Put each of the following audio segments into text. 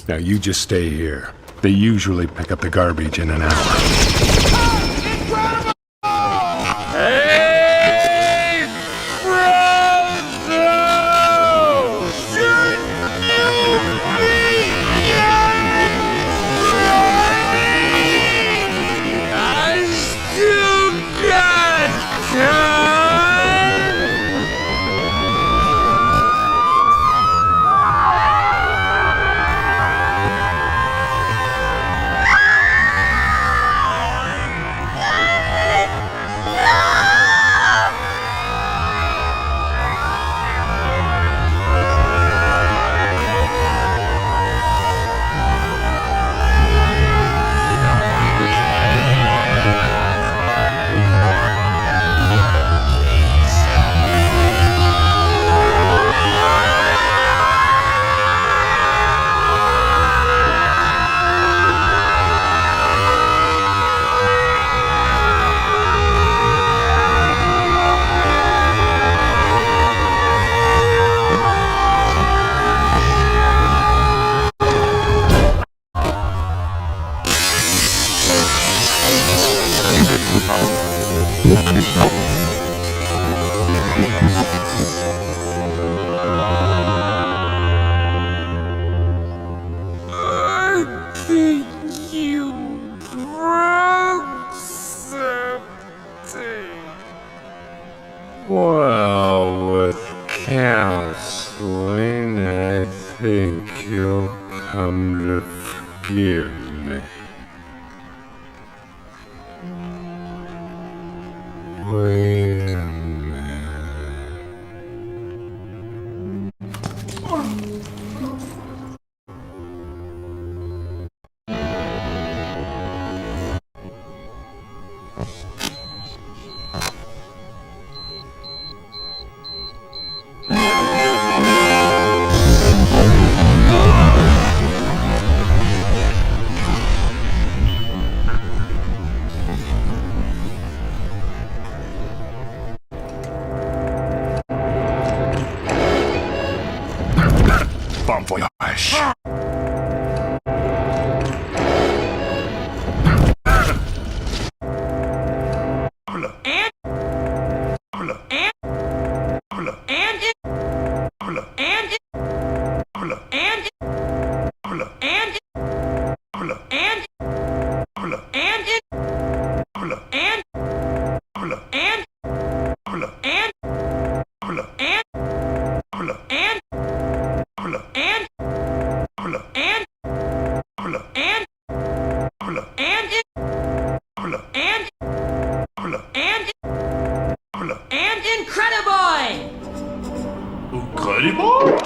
Now you just stay here. They usually pick up the garbage in an hour. Hey, Frodo! I still got time. I think you broke something. Well, with counseling, I think you'll come to forgive me. Wait a minute. Bon Voyage. Incrediboy! Incredible?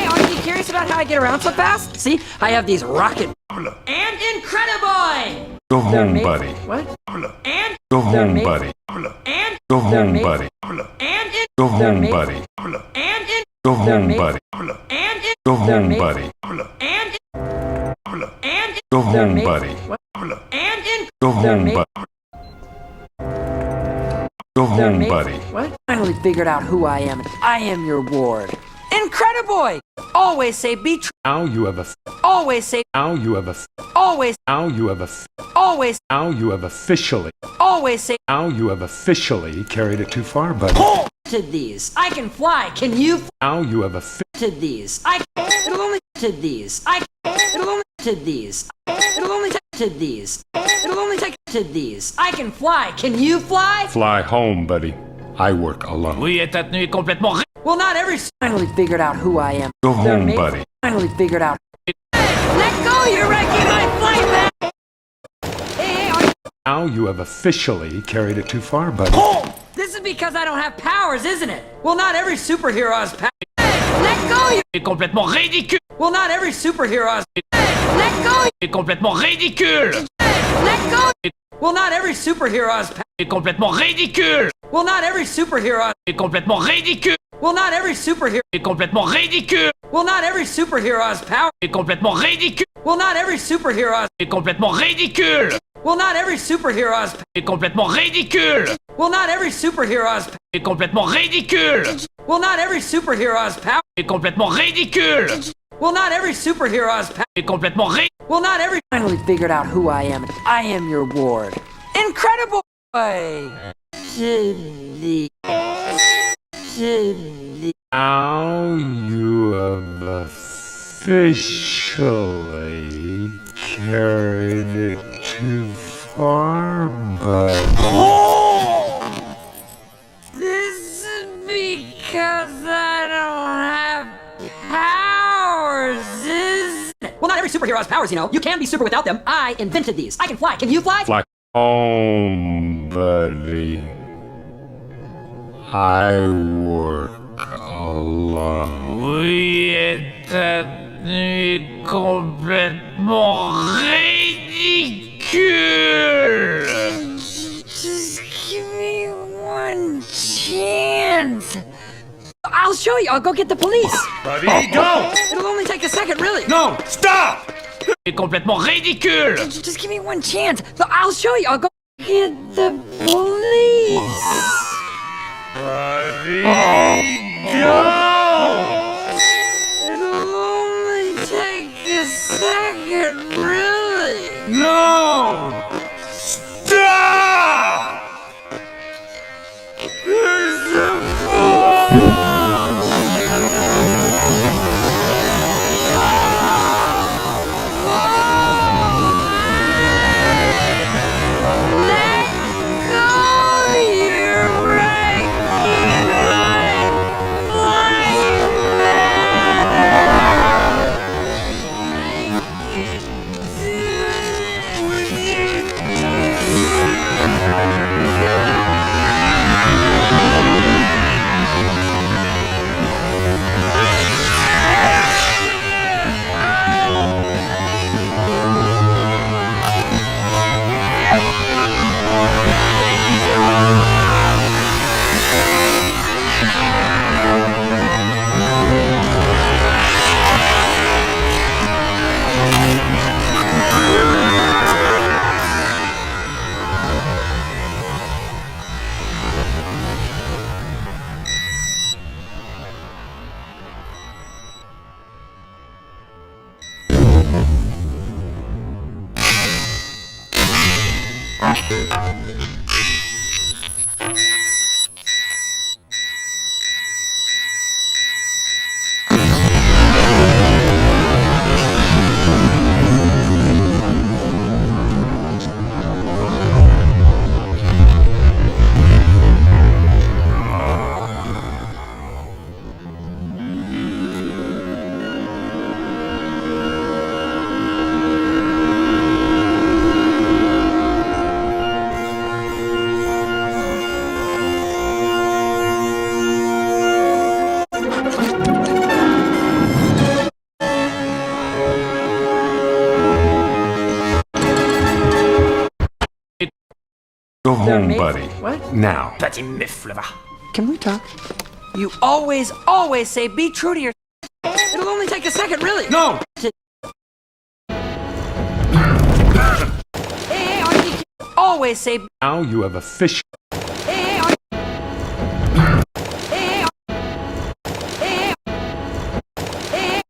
Aren't you curious about how I get around so fast? See, I have these rocket... And Incrediboy! Go home, buddy. What? And... Go home, buddy. And... Go home, buddy. And... Go home, buddy. And... Go home, buddy. And... Go home, buddy. And... And... Go home, buddy. What? And... Go home, buddy. Go home, buddy. What? Finally figured out who I am. I am your ward. Incrediboy! Always say be true. Now you have a. Always say. Now you have a. Always. Now you have a. Always. Now you have officially. Always say. Now you have officially carried it too far, buddy. To these. I can fly. Can you? Now you have a. To these. It'll only. To these. It'll only. To these. It'll only take. To these. It'll only take. To these. I can fly. Can you fly? Fly home, buddy. I work alone. Oui, et ta tenue est complètement... Well, not every. Finally figured out who I am. Go home, buddy. Finally figured out. Let go! You're wrecking my flight back. Now you have officially carried it too far, buddy. This is because I don't have powers, isn't it? Well, not every superhero has powers. Let go! You. est complètement ridicule. Well, not every superhero has. Let go! est complètement ridicule. Let go! Well, not every superhero has powers. est complètement ridicule. Well, not every superhero has. est complètement ridicule. Well, not every superhero. est complètement ridicule. Well, not every superhero has powers. est complètement ridicule. Well, not every superhero has. est complètement ridicule. Well, not every superhero has. est complètement ridicule. Well, not every superhero has. C'est complètement ridicule. Well, not every superhero has power. C'est complètement ridicule. Well, not every superhero has power. C'est complètement Well, not every. Finally figured out who I am. I am your ward. Incredible Boy. Now you have officially carried it too far, but... This is because I don't have powers. Well, not every superhero has powers, you know. You can be super without them. I invented these. I can fly. Can you fly? Fly home, buddy. I work alone. Oui, cette nuit complètement ridicule. Just give me one chance. I'll show you. I'll go get the police. Buddy, go! It'll only take a second, really. No, stop! C'est complètement ridicule. Just give me one chance. I'll show you. I'll go get the police. Buddy, go! It'll only take a second, really. No! Stop! There's a Go home, buddy. What? Now. Petit meuf, là-bas. Can we talk? You always say be true to yourself. It'll only take a second, really. No! Hey, RDQ. Always say. Now you have officially... Hey, Hey, Hey, Hey,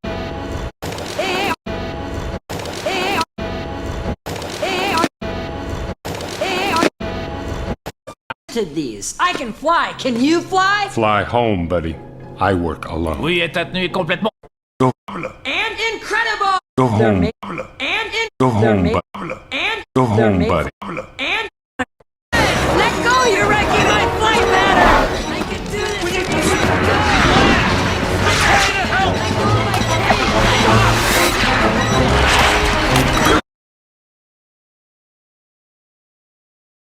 Hey, These. I can fly. Can you fly? Fly home, buddy. I work alone. Oui, et cette nuit complètement... Go, And incredible. go home. And in. Go home, made- buddy. And Go they're home, made buddy.